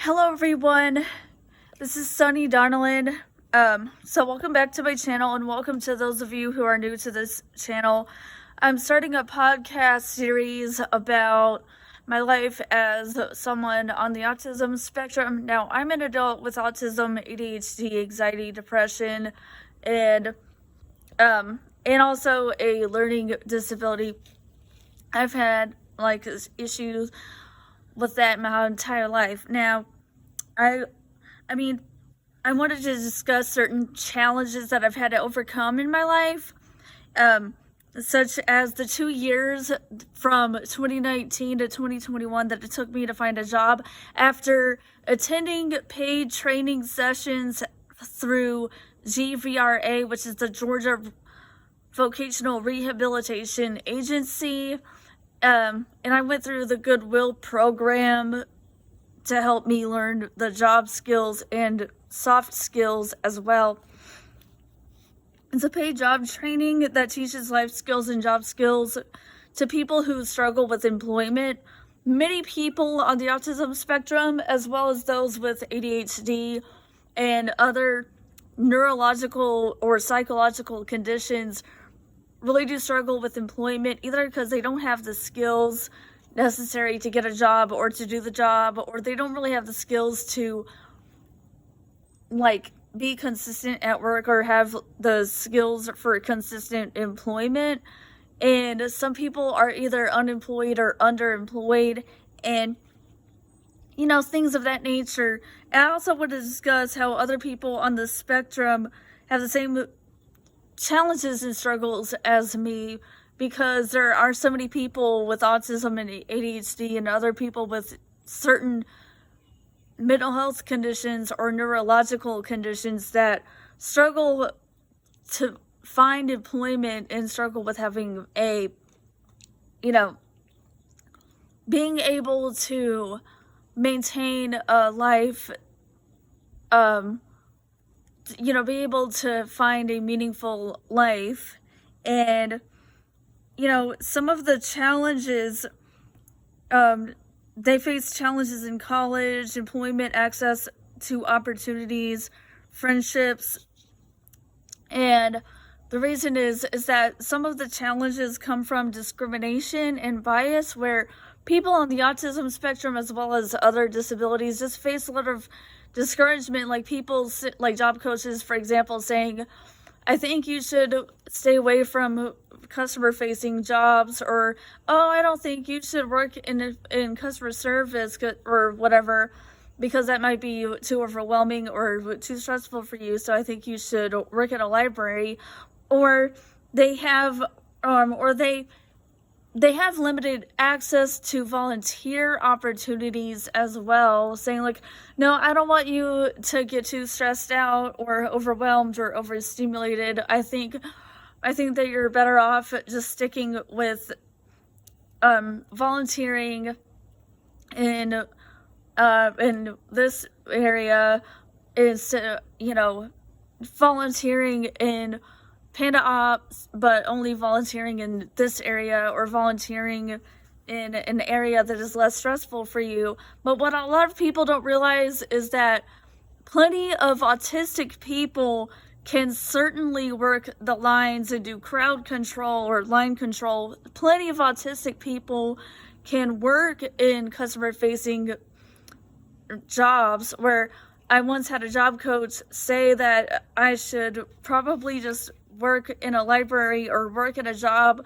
Hello everyone, this is Sunny Donnellan. So welcome back to my channel and welcome to those of you who are new to this channel. I'm starting a podcast series about my life as someone on the autism spectrum. Now, I'm an adult with autism, ADHD, anxiety, depression, and also a learning disability. I've had issues with that my entire life. Now, I wanted to discuss certain challenges that I've had to overcome in my life, such as the 2 years from 2019 to 2021 that it took me to find a job after attending paid training sessions through GVRA, which is the Georgia Vocational Rehabilitation Agency. And I went through the Goodwill program to help me learn the job skills and soft skills as well. It's a paid job training that teaches life skills and job skills to people who struggle with employment. Many people on the autism spectrum, as well as those with ADHD and other neurological or psychological conditions, really do struggle with employment, either because they don't have the skills necessary to get a job or to do the job, or they don't really have the skills to be consistent at work or have the skills for consistent employment. And some people are either unemployed or underemployed, and things of that nature. And I also want to discuss how other people on the spectrum have the same challenges and struggles as me, because there are so many people with autism and ADHD and other people with certain mental health conditions or neurological conditions that struggle to find employment and struggle with having being able to maintain a life, be able to find a meaningful life. And some of the challenges, they face challenges in college, employment, access to opportunities, friendships. And the reason is that some of the challenges come from discrimination and bias, where people on the autism spectrum, as well as other disabilities, just face a lot of discouragement, like people, like job coaches, for example, saying, I think you should stay away from customer facing jobs, or, oh, I don't think you should work in customer service or whatever, because that might be too overwhelming or too stressful for you. So I think you should work at a library. Or they have limited access to volunteer opportunities as well, saying like, no, I don't want you to get too stressed out or overwhelmed or overstimulated. I think that you're better off just sticking with volunteering in this area, is volunteering in Panda Ops, but only volunteering in this area, or volunteering in an area that is less stressful for you. But what a lot of people don't realize is that plenty of autistic people can certainly work the lines and do crowd control or line control. Plenty of autistic people can work in customer facing jobs, where I once had a job coach say that I should probably just work in a library or work at a job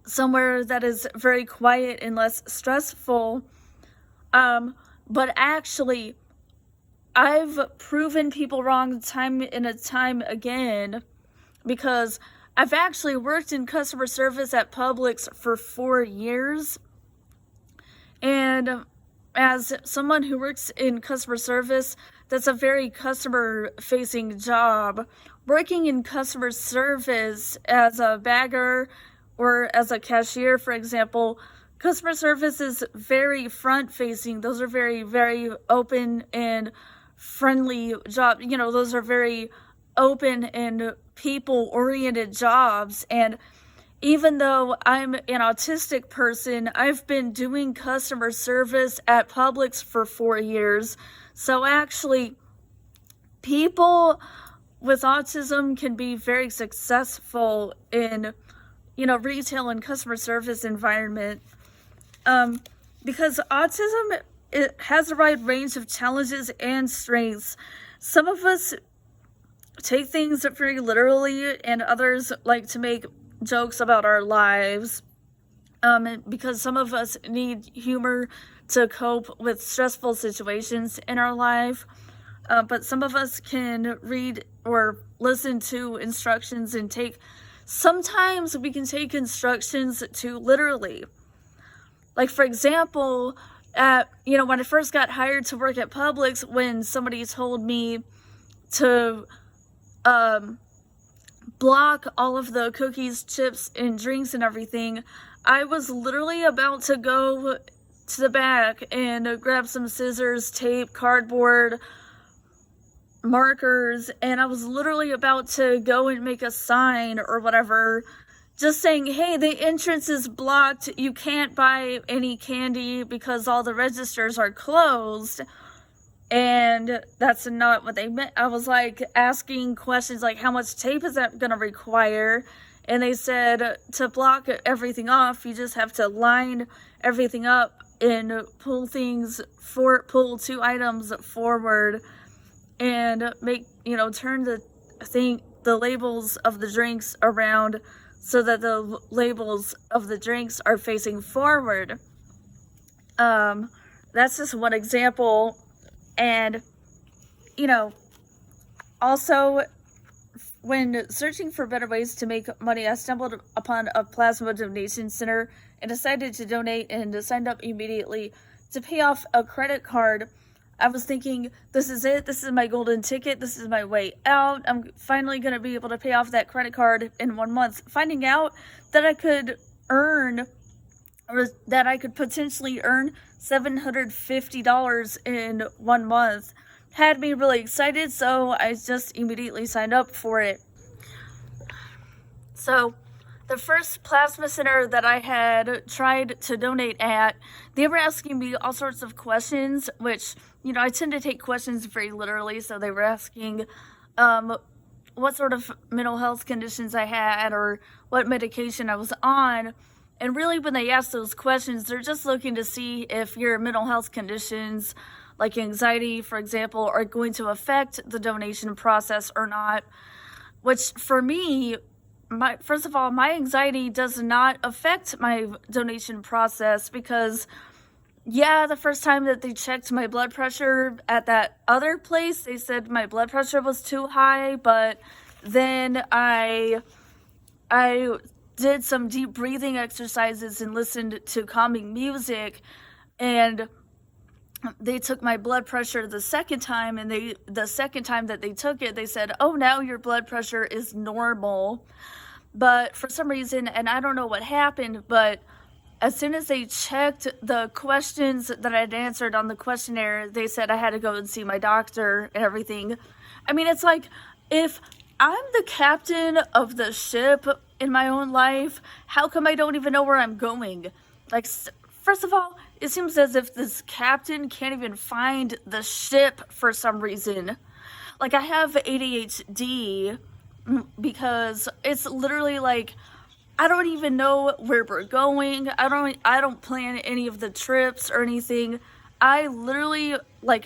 somewhere that is very quiet and less stressful. But actually, I've proven people wrong time and time again, because I've actually worked in customer service at Publix for 4 years. And as someone who works in customer service, that's a very customer facing job. Working in customer service as a bagger or as a cashier, for example, customer service is very front facing. Those are very, very open and friendly jobs. Those are very open and people oriented jobs. And even though I'm an autistic person, I've been doing customer service at Publix for 4 years. So actually, people with autism can be very successful in, retail and customer service environment. Because autism, it has a wide range of challenges and strengths. Some of us take things very literally, and others like to make jokes about our lives. Because some of us need humor to cope with stressful situations in our life. But some of us can read or listen to instructions and sometimes we can take instructions too literally. Like, for example, when I first got hired to work at Publix, when somebody told me to block all of the cookies, chips, and drinks and everything, I was literally about to go to the back and grab some scissors, tape, cardboard, markers, and I was literally about to go and make a sign or whatever, just saying, hey, the entrance is blocked, you can't buy any candy because all the registers are closed. And that's not what they meant. I was like asking questions like, how much tape is that going to require? And they said to block everything off, you just have to line everything up and pull 2 items forward and turn the labels of the drinks around so that the labels of the drinks are facing forward. That's just one example. And, also, when searching for better ways to make money, I stumbled upon a plasma donation center and decided to donate and signed up immediately to pay off a credit card. I was thinking, this is it. This is my golden ticket. This is my way out. I'm finally going to be able to pay off that credit card in 1 month. Finding out that I could potentially earn $750 in 1 month had me really excited, so I just immediately signed up for it. So the first plasma center that I had tried to donate at, they were asking me all sorts of questions, which, I tend to take questions very literally, so they were asking what sort of mental health conditions I had or what medication I was on. And really, when they ask those questions, they're just looking to see if your mental health conditions, like anxiety, for example, are going to affect the donation process or not. Which, for me, first of all, my anxiety does not affect my donation process because, the first time that they checked my blood pressure at that other place, they said my blood pressure was too high, but then I did some deep breathing exercises and listened to calming music, and they took my blood pressure the second time, and the second time that they took it, they said, oh, now your blood pressure is normal. But for some reason, and I don't know what happened, but as soon as they checked the questions that I'd answered on the questionnaire, they said I had to go and see my doctor and everything. I mean, it's like, if I'm the captain of the ship in my own life, how come I don't even know where I'm going? Like, first of all, it seems as if this captain can't even find the ship for some reason. Like, I have ADHD because it's literally like, I don't even know where we're going. I don't plan any of the trips or anything. I literally,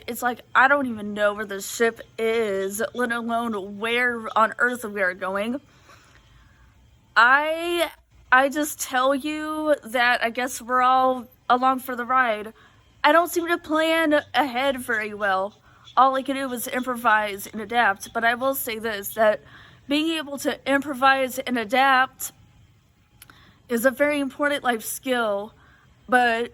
it's like, I don't even know where the ship is, let alone where on earth we are going. I just tell you that I guess we're all along for the ride. I don't seem to plan ahead very well. All I can do is improvise and adapt. But I will say this, that being able to improvise and adapt is a very important life skill, but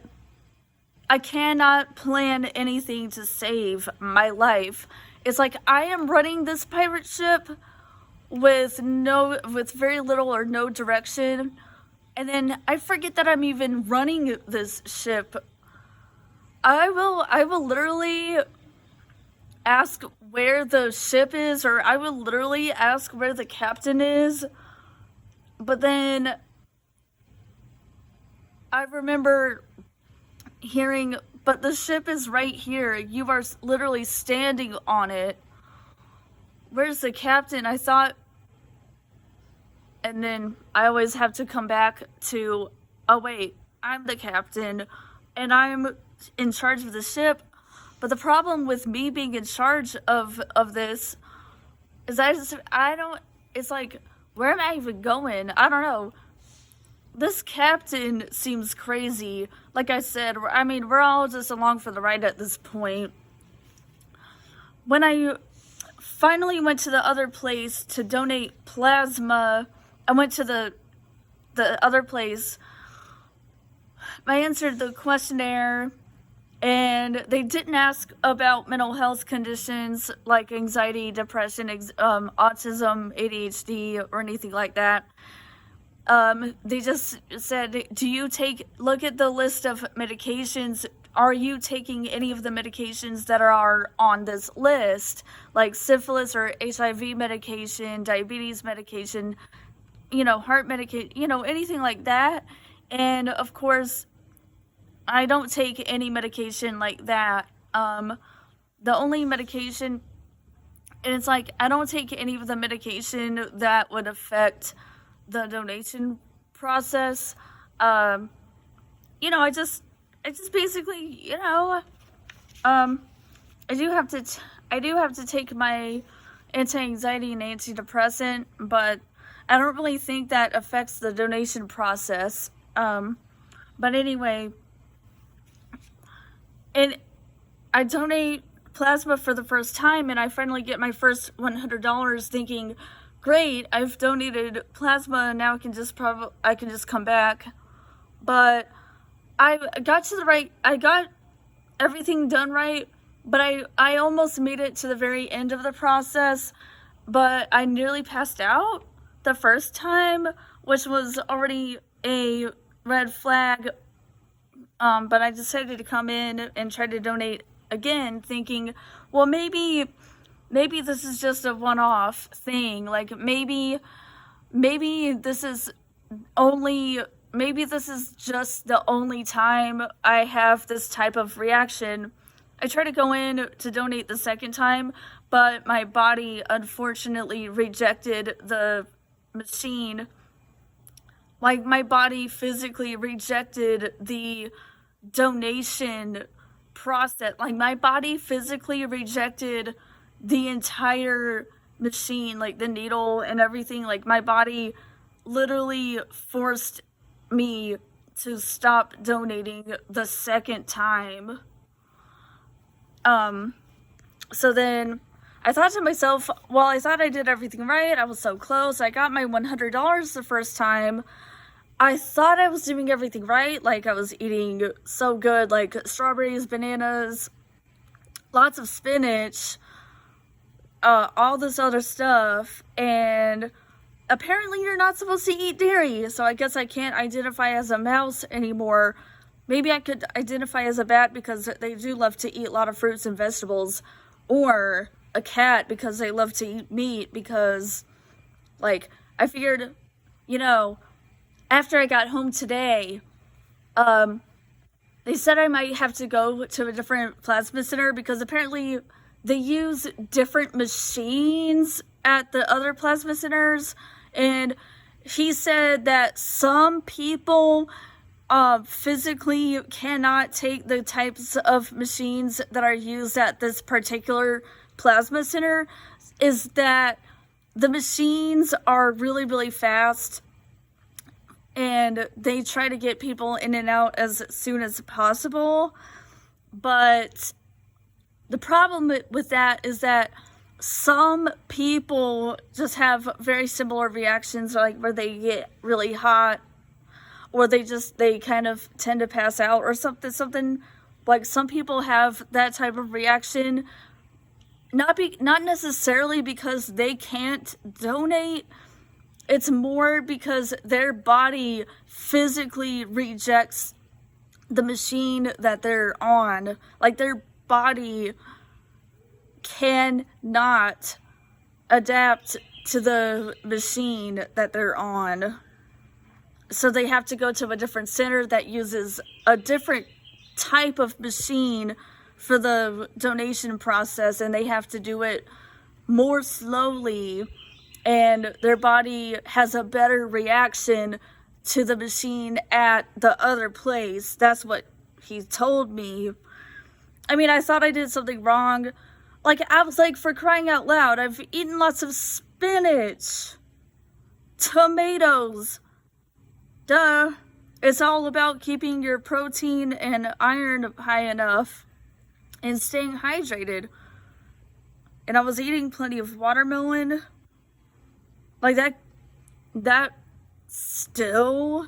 I cannot plan anything to save my life. It's like I am running this pirate ship with very little or no direction, and then I forget that I'm even running this ship. I will literally ask where the ship is, or I will literally ask where the captain is, but then I remember hearing, but the ship is right here. You are literally standing on it. Where's the captain? I thought. And then I always have to come back to, oh wait, I'm the captain and I'm in charge of the ship. But the problem with me being in charge of this is I don't, it's like, where am I even going? I don't know. This captain seems crazy. Like I said, I mean, we're all just along for the ride at this point. When I finally went to the other place to donate plasma, I went to the other place. I answered the questionnaire, and they didn't ask about mental health conditions like anxiety, depression, autism, ADHD, or anything like that. They just said, look at the list of medications. Are you taking any of the medications that are on this list, like syphilis or HIV medication, diabetes medication, heart medication, anything like that? And of course, I don't take any medication like that. The only medication, and it's like, I don't take any of the medication that would affect the donation process. I just basically, I do have to take my anti-anxiety and antidepressant, but I don't really think that affects the donation process. But anyway, and I donate plasma for the first time, and I finally get my first $100, thinking, great, I've donated plasma, and now I can just come back. But I got everything done right, but I almost made it to the very end of the process, but I nearly passed out the first time, which was already a red flag. But I decided to come in and try to donate again, thinking, well, maybe this is just a one-off thing. Like maybe this is just the only time I have this type of reaction. I tried to go in to donate the second time, but my body unfortunately rejected the machine. Like, my body physically rejected the donation process. Like, my body physically rejected the entire machine, like the needle and everything. Like, my body literally forced me to stop donating the second time. So then I thought to myself, well, I thought I did everything right. I was so close. I got my $100 the first time. I thought I was doing everything right. Like, I was eating so good, like strawberries, bananas, lots of spinach, all this other stuff. And apparently you're not supposed to eat dairy. So I guess I can't identify as a mouse anymore. Maybe I could identify as a bat because they do love to eat a lot of fruits and vegetables. Or a cat because they love to eat meat, because, like, I figured, after I got home today, they said I might have to go to a different plasma center because apparently they use different machines at the other plasma centers. And he said that some people physically cannot take the types of machines that are used at this particular plasma center. Is that the machines are really, really fast, and they try to get people in and out as soon as possible. But the problem with that is that some people just have very similar reactions, like where they get really hot, or they kind of tend to pass out or something. Like, some people have that type of reaction, not necessarily because they can't donate. It's more because their body physically rejects the machine that they're on. Like, their body cannot adapt to the machine that they're on. so they have to go to a different center that uses a different type of machine for the donation process, and they have to do it more slowly, and their body has a better reaction to the machine at the other place. That's what he told me. I mean, I thought I did something wrong. Like, I was like, for crying out loud, I've eaten lots of spinach, tomatoes. Duh. It's all about keeping your protein and iron high enough and staying hydrated. And I was eating plenty of watermelon. Like, that still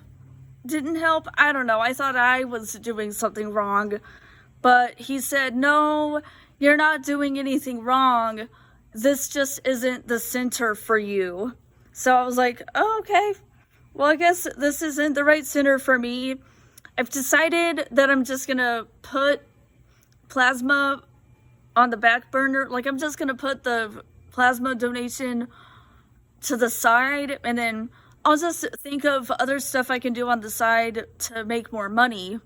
didn't help. I don't know. I thought I was doing something wrong. But he said, no, you're not doing anything wrong. This just isn't the center for you. So I was like, oh, okay. Well, I guess this isn't the right center for me. I've decided that I'm just going to put plasma on the back burner. Like, I'm just going to put the plasma donation to the side, and then I'll just think of other stuff I can do on the side to make more money.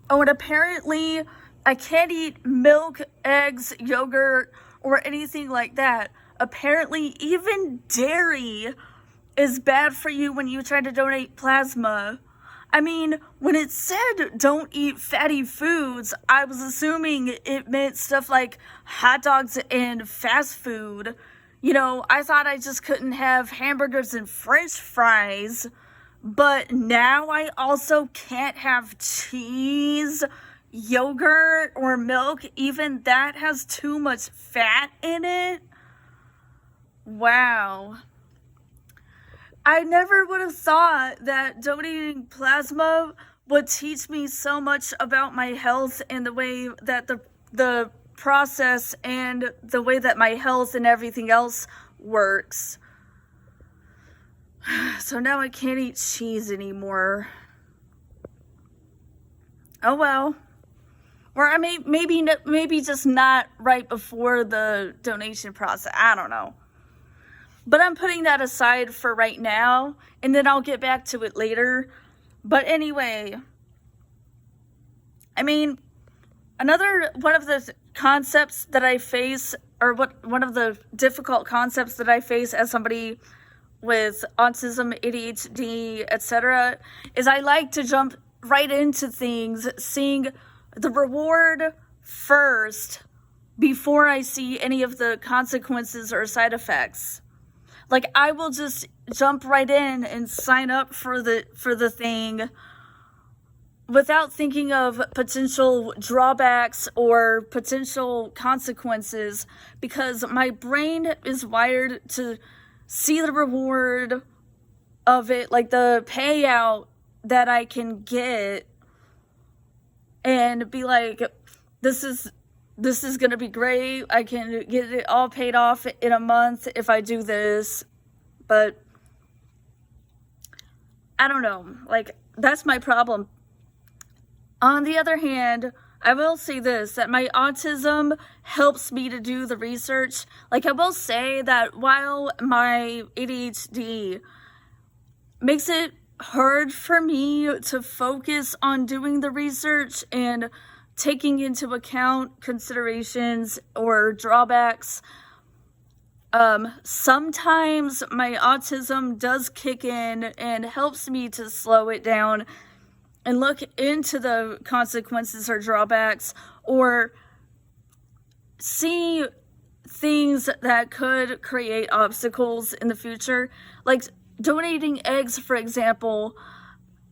Oh, and apparently I can't eat milk, eggs, yogurt, or anything like that. Apparently even dairy is bad for you when you try to donate plasma. I mean, when it said don't eat fatty foods, I was assuming it meant stuff like hot dogs and fast food. You know, I thought I just couldn't have hamburgers and french fries, but now I also can't have cheese, yogurt, or milk. Even that has too much fat in it. Wow. I never would have thought that donating plasma would teach me so much about my health and the way that the process and the way that my health and everything else works. So now I can't eat cheese anymore. Oh well. Or I maybe just not right before the donation process. I don't know. But I'm putting that aside for right now, and then I'll get back to it later. But anyway, I mean, another one of the concepts that I face, or one of the difficult concepts that I face as somebody with autism, ADHD, etc., is I like to jump right into things, seeing the reward first before I see any of the consequences or side effects. Like, I will just jump right in and sign up for the thing without thinking of potential drawbacks or potential consequences, because my brain is wired to see the reward of it, like the payout that I can get, and be like, this is going to be great. I can get it all paid off in a month if I do this. But I don't know. Like, that's my problem. On the other hand, I will say this, that my autism helps me to do the research. Like, I will say that while my ADHD makes it hard for me to focus on doing the research and taking into account considerations or drawbacks, sometimes my autism does kick in and helps me to slow it down and look into the consequences or drawbacks, or see things that could create obstacles in the future. Like donating eggs, for example,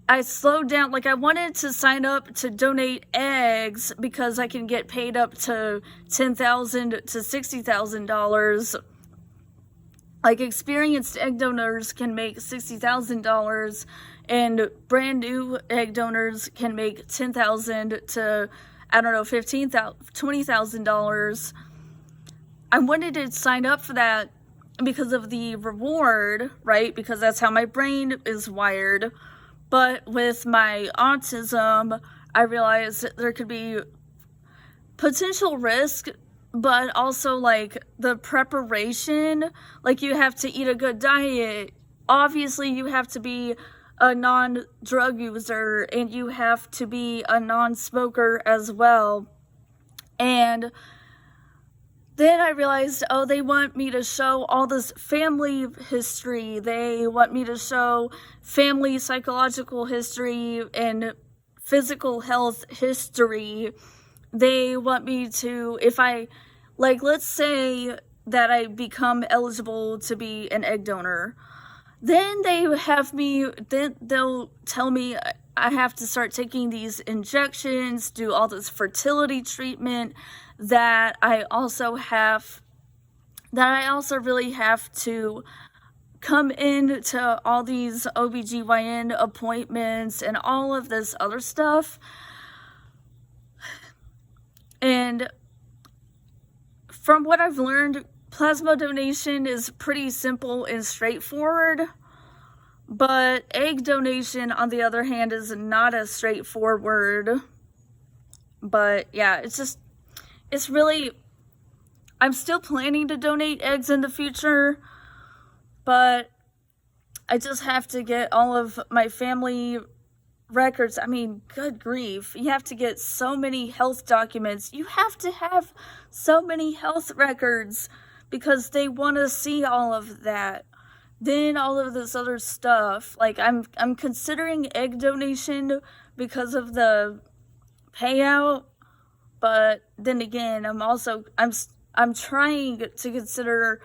I slowed down. Like, I wanted to sign up to donate eggs because I can get paid up to $10,000 to $60,000. Like, experienced egg donors can make $60,000, and brand new egg donors can make $10,000 to, I don't know, $20,000. I wanted to sign up for that because of the reward, right? Because that's how my brain is wired. But with my autism, I realized that there could be potential risk, but also like the preparation. Like, you have to eat a good diet. Obviously, you have to be a non-drug user, and you have to be a non-smoker as well. And then I realized, oh, they want me to show all this family history. They want me to show family psychological history and physical health history. They want me to, if I, like, let's say that I become eligible to be an egg donor. Then they'll tell me I have to start taking these injections, do all this fertility treatment, that I also really have to come in to all these OBGYN appointments and all of this other stuff. And from what I've learned, plasma donation is pretty simple and straightforward, but egg donation, on the other hand, is not as straightforward. But yeah, it's really, I'm still planning to donate eggs in the future, but I just have to get all of my family records. I mean, good grief. You have to get so many health documents. You have to have so many health records because they want to see all of that. Then all of this other stuff. Like, I'm considering egg donation because of the payout, but then again, I'm trying to consider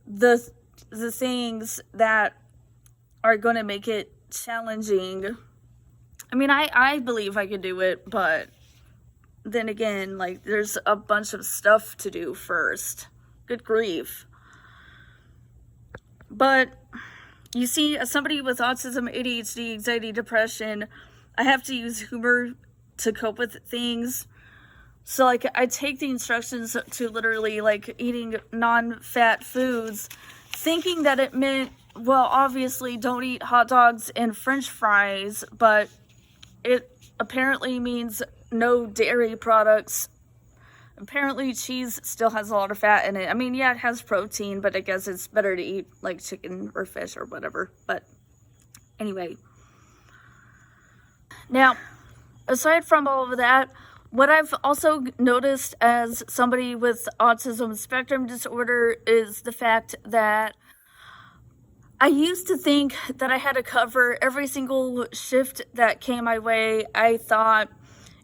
the things that are going to make it challenging. I mean, I believe I could do it, but then again, like, there's a bunch of stuff to do first. Good grief. But you see, as somebody with autism, ADHD, anxiety, depression, I have to use humor to cope with things. So, like, I take the instructions to literally, like, eating non-fat foods, thinking that it meant, well, obviously don't eat hot dogs and french fries, but it apparently means no dairy products. Apparently cheese still has a lot of fat in it. I mean, yeah, it has protein, but I guess it's better to eat like chicken or fish or whatever. But anyway. Now, aside from all of that, what I've also noticed as somebody with autism spectrum disorder is the fact that I used to think that I had to cover every single shift that came my way. I thought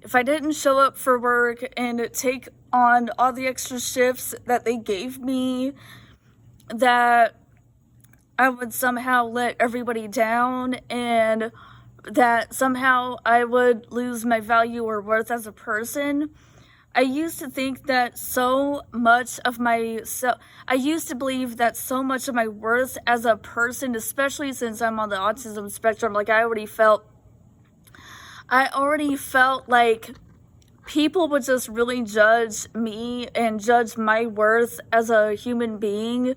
if I didn't show up for work and take on all the extra shifts that they gave me, that I would somehow let everybody down and that somehow I would lose my value or worth as a person. I used to think that I used to believe that so much of my worth as a person, especially since I'm on the autism spectrum, like I already felt like people would just really judge me and judge my worth as a human being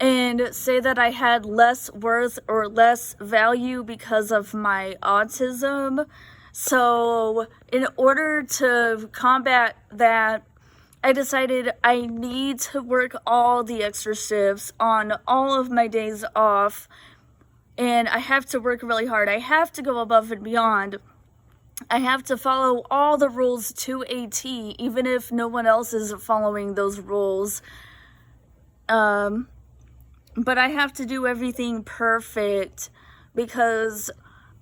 and say that I had less worth or less value because of my autism. So in order to combat that, I decided I need to work all the extra shifts on all of my days off, and I have to work really hard. I have to go above and beyond. I have to follow all the rules to a T, even if no one else is following those rules. But I have to do everything perfect because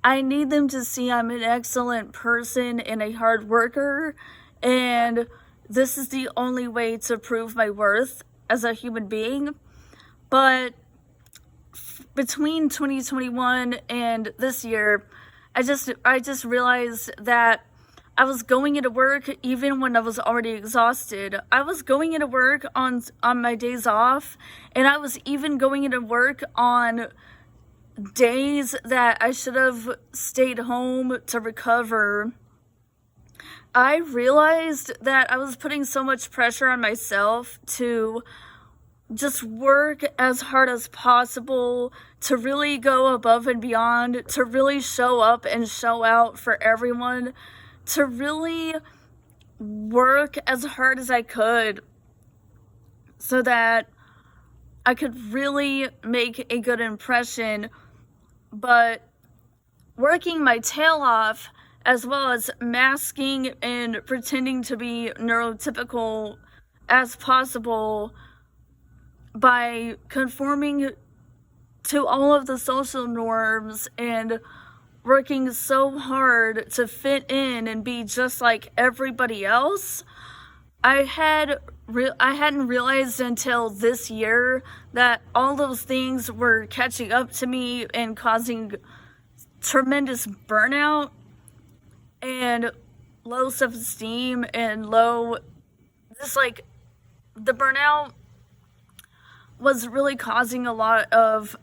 I need them to see I'm an excellent person and a hard worker, and this is the only way to prove my worth as a human being. But between 2021 and this year, I just realized that I was going into work even when I was already exhausted. I was going into work on my days off, and I was even going into work on days that I should have stayed home to recover. I realized that I was putting so much pressure on myself to just work as hard as possible, to really go above and beyond, to really show up and show out for everyone, to really work as hard as I could so that I could really make a good impression. But working my tail off, as well as masking and pretending to be neurotypical as possible by conforming to all of the social norms and working so hard to fit in and be just like everybody else. I hadn't realized until this year that all those things were catching up to me and causing tremendous burnout and low self-esteem and just like the burnout was really causing a lot of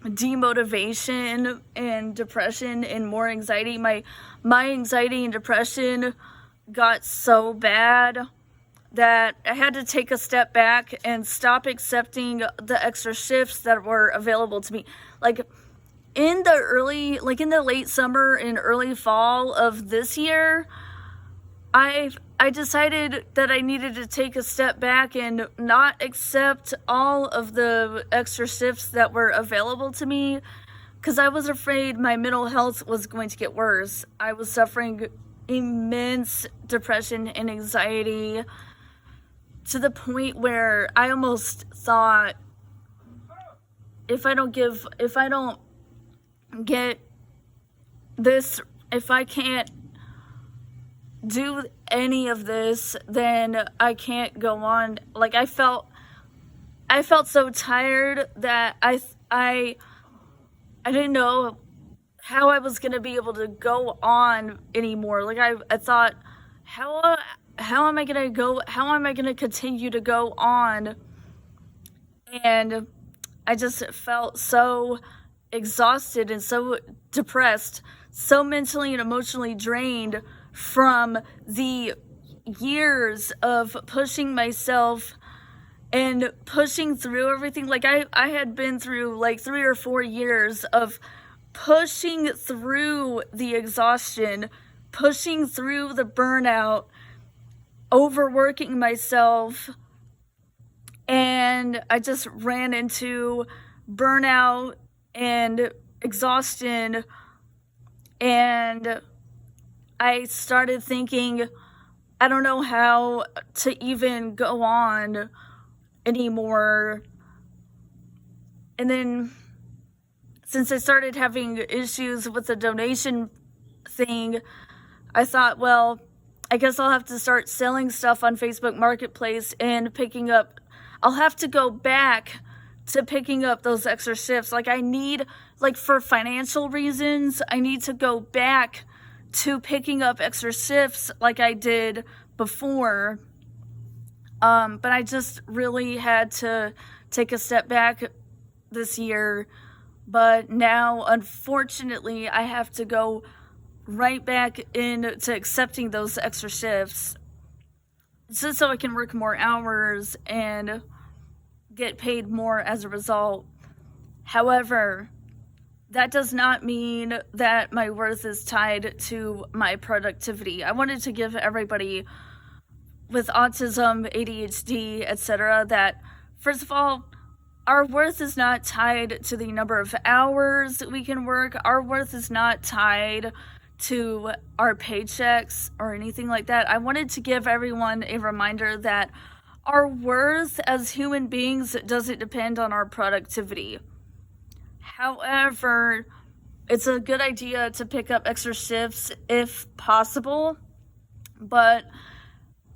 demotivation and depression and more anxiety. My anxiety and depression got so bad that I had to take a step back and stop accepting the extra shifts that were available to me. Like in the late summer and early fall of this year, I decided that I needed to take a step back and not accept all of the extra shifts that were available to me because I was afraid my mental health was going to get worse. I was suffering immense depression and anxiety to the point where I almost thought if I don't get this, if I can't do any of this, then I can't go on. Like I felt so tired that I didn't know how I was gonna be able to go on anymore. Like I thought, how am I gonna continue to go on? And I just felt so exhausted and so depressed, so mentally and emotionally drained from the years of pushing myself and pushing through everything. Like I had been through like 3 or 4 years of pushing through the exhaustion, pushing through the burnout, overworking myself, and I just ran into burnout and exhaustion, and I started thinking, I don't know how to even go on anymore. And then since I started having issues with the donation thing, I thought, well, I guess I'll have to start selling stuff on Facebook Marketplace and I'll have to go back to picking up those extra shifts. Like for financial reasons, I need to go back to picking up extra shifts like I did before. But I just really had to take a step back this year. But now, unfortunately, I have to go right back into accepting those extra shifts just so I can work more hours and get paid more as a result. However, that does not mean that my worth is tied to my productivity. I wanted to give everybody with autism, ADHD, etc., that first of all, our worth is not tied to the number of hours we can work. Our worth is not tied to our paychecks or anything like that. I wanted to give everyone a reminder that our worth as human beings doesn't depend on our productivity. However, it's a good idea to pick up extra shifts if possible, but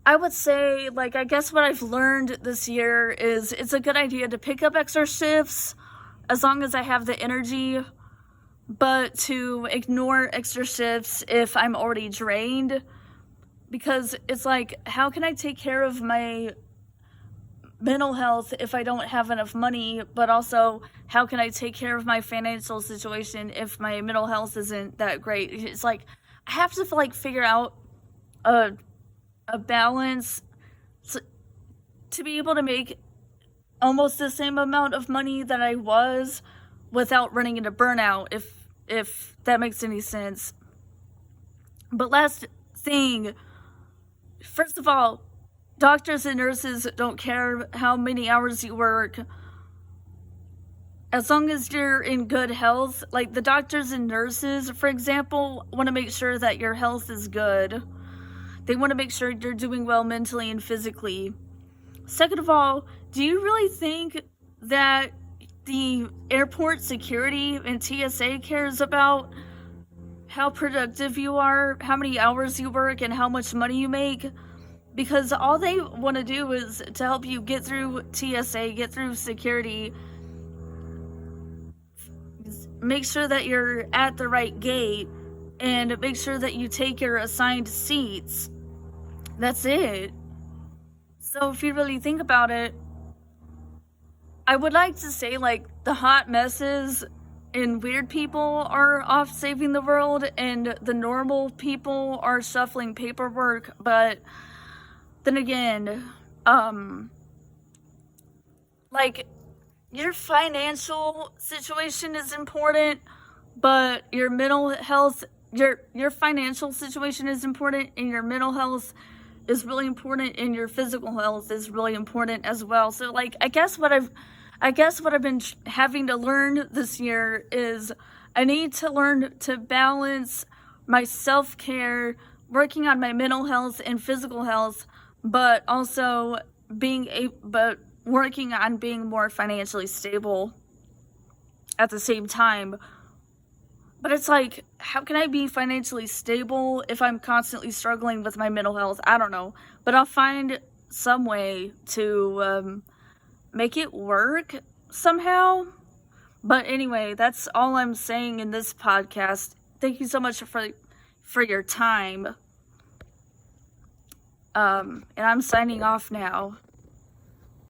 I would say, I guess what I've learned this year is it's a good idea to pick up extra shifts as long as I have the energy, but to ignore extra shifts if I'm already drained, because it's how can I take care of my mental health if I don't have enough money, but also how can I take care of my financial situation if my mental health isn't that great? It's I have to figure out a balance to be able to make almost the same amount of money that I was without running into burnout, if that makes any sense. But last thing, first of all, doctors and nurses don't care how many hours you work. as long as you're in good health, like the doctors and nurses, for example, want to make sure that your health is good. They want to make sure you're doing well mentally and physically. Second of all, do you really think that the airport security and TSA cares about how productive you are, how many hours you work, and how much money you make? Because all they want to do is to help you get through TSA, get through security, make sure that you're at the right gate, and make sure that you take your assigned seats. That's it. So if you really think about it, I would like to say, like, the hot messes and weird people are off saving the world, and the normal people are shuffling paperwork. But then again, like, your financial situation is important, but your mental health, your financial situation is important, and your mental health is really important, and your physical health is really important as well. So, like, I guess what I've been having to learn this year is I need to learn to balance my self-care, working on my mental health and physical health, but also but working on being more financially stable at the same time. But it's like, how can I be financially stable if I'm constantly struggling with my mental health? I don't know, but I'll find some way to make it work somehow. But anyway, that's all I'm saying in this podcast. Thank you so much for your time. And I'm signing off now.